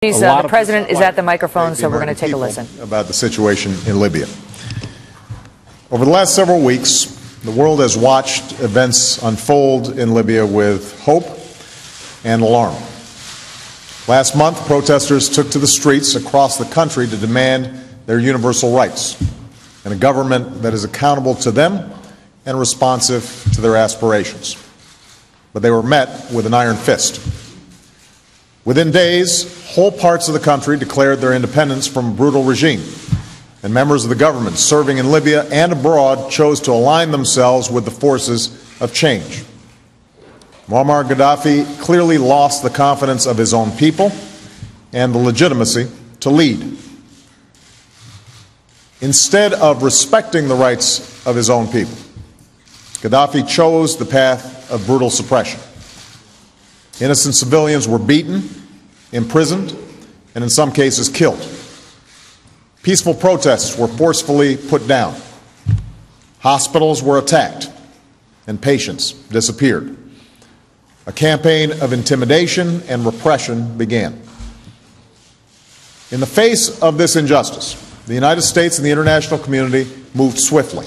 The president is at the microphone, so we're going to take a listen. About the situation in Libya. Over the last several weeks, the world has watched events unfold in Libya with hope and alarm. Last month, protesters took to the streets across the country to demand their universal rights and a government that is accountable to them and responsive to their aspirations. But they were met with an iron fist. Within days, whole parts of the country declared their independence from a brutal regime, and members of the government serving in Libya and abroad chose to align themselves with the forces of change. Muammar Gaddafi clearly lost the confidence of his own people and the legitimacy to lead. Instead of respecting the rights of his own people, Gaddafi chose the path of brutal suppression. Innocent civilians were beaten, imprisoned, and in some cases killed. Peaceful protests were forcefully put down. Hospitals were attacked, and patients disappeared. A campaign of intimidation and repression began. In the face of this injustice, the United States and the international community moved swiftly.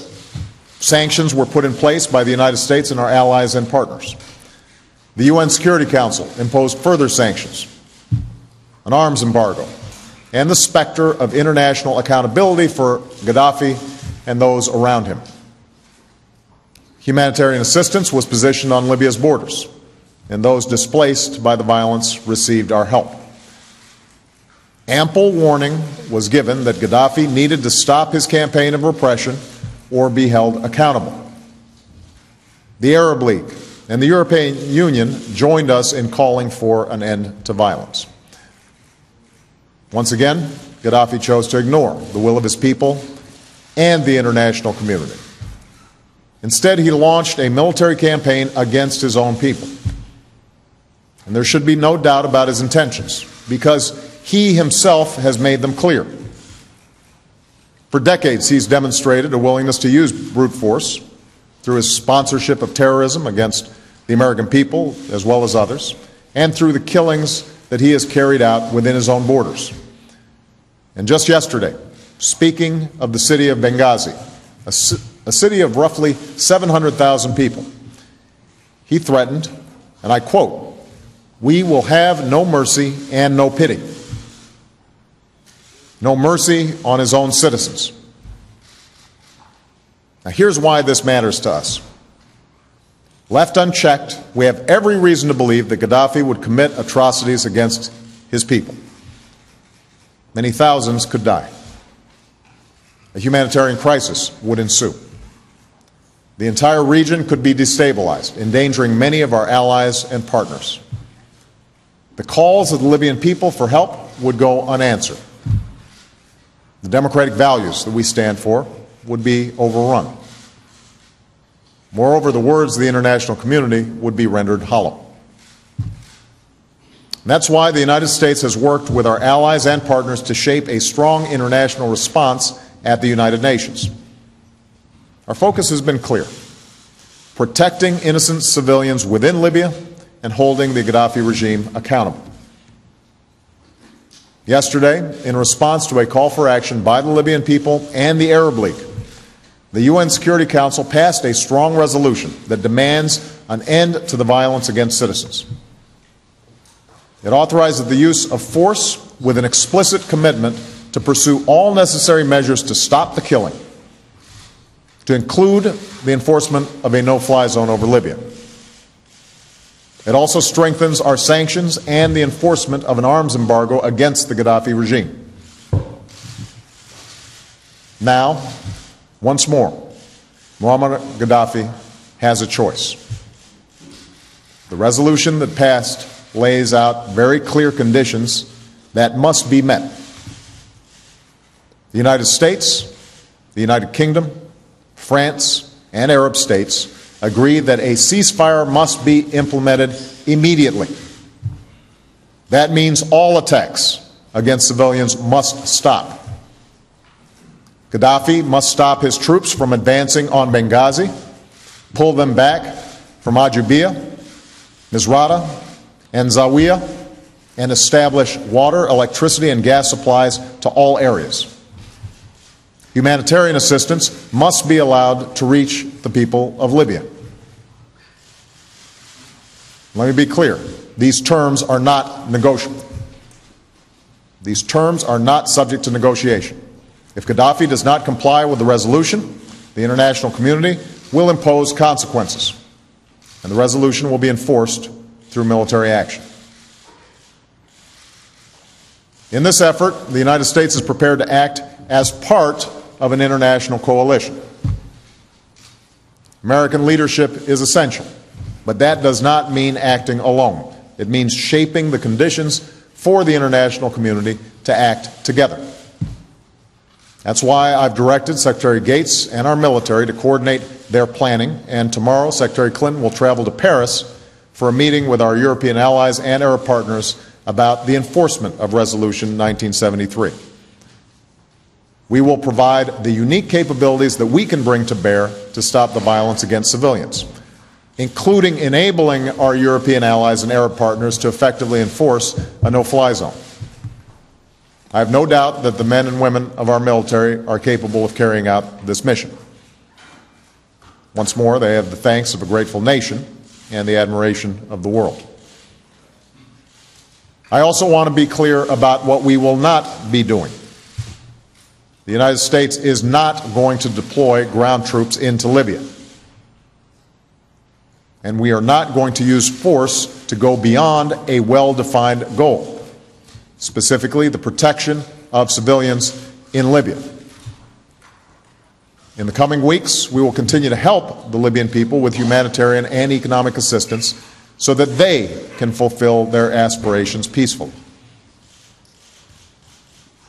Sanctions were put in place by the United States and our allies and partners. The UN Security Council imposed further sanctions, an arms embargo, and the specter of international accountability for Gaddafi and those around him. Humanitarian assistance was positioned on Libya's borders, and those displaced by the violence received our help. Ample warning was given that Gaddafi needed to stop his campaign of repression or be held accountable. The Arab League and the European Union joined us in calling for an end to violence. Once again, Gaddafi chose to ignore the will of his people and the international community. Instead, he launched a military campaign against his own people. And there should be no doubt about his intentions, because he himself has made them clear. For decades, he's demonstrated a willingness to use brute force through his sponsorship of terrorism against the American people, as well as others, and through the killings that he has carried out within his own borders. And just yesterday, speaking of the city of Benghazi, a city of roughly 700,000 people, he threatened, and I quote, "We will have no mercy and no pity." No mercy on his own citizens. Now, here's why this matters to us. Left unchecked, we have every reason to believe that Gaddafi would commit atrocities against his people. Many thousands could die. A humanitarian crisis would ensue. The entire region could be destabilized, endangering many of our allies and partners. The calls of the Libyan people for help would go unanswered. The democratic values that we stand for would be overrun. Moreover, the words of the international community would be rendered hollow. That's why the United States has worked with our allies and partners to shape a strong international response at the United Nations. Our focus has been clear: protecting innocent civilians within Libya and holding the Gaddafi regime accountable. Yesterday, in response to a call for action by the Libyan people and the Arab League, the UN Security Council passed a strong resolution that demands an end to the violence against citizens. It authorizes the use of force with an explicit commitment to pursue all necessary measures to stop the killing, to include the enforcement of a no-fly zone over Libya. It also strengthens our sanctions and the enforcement of an arms embargo against the Gaddafi regime. Now, once more, Muammar Gaddafi has a choice. The resolution that passed lays out very clear conditions that must be met. The United States, the United Kingdom, France, and Arab states agree that a ceasefire must be implemented immediately. That means all attacks against civilians must stop. Gaddafi must stop his troops from advancing on Benghazi, pull them back from Ajubia, Misrata, and Zawiya, and establish water, electricity, and gas supplies to all areas. Humanitarian assistance must be allowed to reach the people of Libya. Let me be clear. These terms are not negotiable. These terms are not subject to negotiation. If Gaddafi does not comply with the resolution, the international community will impose consequences, and the resolution will be enforced through military action. In this effort, the United States is prepared to act as part of an international coalition. American leadership is essential, but that does not mean acting alone. It means shaping the conditions for the international community to act together. That's why I've directed Secretary Gates and our military to coordinate their planning, and tomorrow Secretary Clinton will travel to Paris for a meeting with our European allies and Arab partners about the enforcement of Resolution 1973. We will provide the unique capabilities that we can bring to bear to stop the violence against civilians, including enabling our European allies and Arab partners to effectively enforce a no-fly zone. I have no doubt that the men and women of our military are capable of carrying out this mission. Once more, they have the thanks of a grateful nation and the admiration of the world. I also want to be clear about what we will not be doing. The United States is not going to deploy ground troops into Libya. And we are not going to use force to go beyond a well-defined goal, specifically the protection of civilians in Libya. In the coming weeks, we will continue to help the Libyan people with humanitarian and economic assistance so that they can fulfill their aspirations peacefully.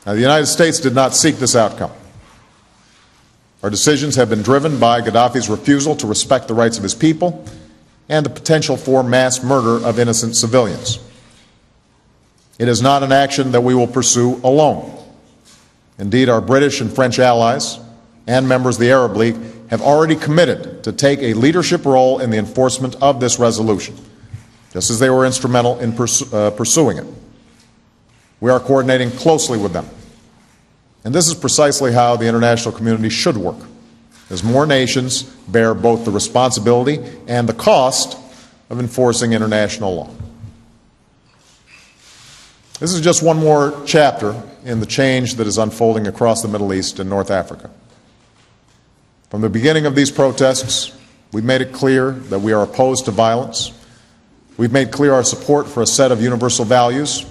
Now, the United States did not seek this outcome. Our decisions have been driven by Gaddafi's refusal to respect the rights of his people and the potential for mass murder of innocent civilians. It is not an action that we will pursue alone. Indeed, our British and French allies and members of the Arab League have already committed to take a leadership role in the enforcement of this resolution, just as they were instrumental in pursuing it. We are coordinating closely with them. And this is precisely how the international community should work, as more nations bear both the responsibility and the cost of enforcing international law. This is just one more chapter in the change that is unfolding across the Middle East and North Africa. From the beginning of these protests, we've made it clear that we are opposed to violence. We've made clear our support for a set of universal values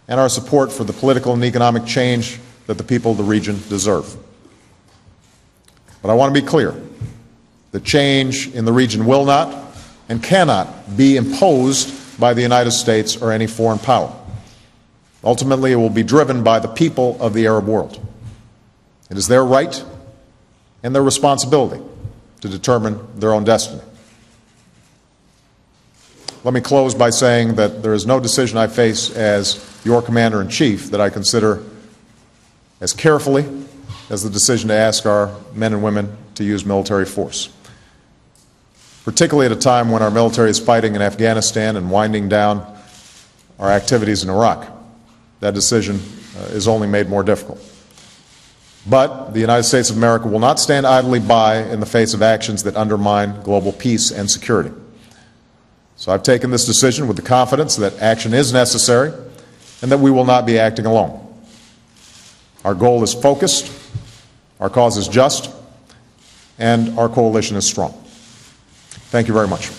and our support for the political and economic change that the people of the region deserve. But I want to be clear. The change in the region will not and cannot be imposed by the United States or any foreign power. Ultimately, it will be driven by the people of the Arab world. It is their right and their responsibility to determine their own destiny. Let me close by saying that there is no decision I face as your Commander-in-Chief that I consider as carefully as the decision to ask our men and women to use military force, particularly at a time when our military is fighting in Afghanistan and winding down our activities in Iraq. That decision is only made more difficult. But the United States of America will not stand idly by in the face of actions that undermine global peace and security. So I've taken this decision with the confidence that action is necessary and that we will not be acting alone. Our goal is focused, our cause is just, and our coalition is strong. Thank you very much.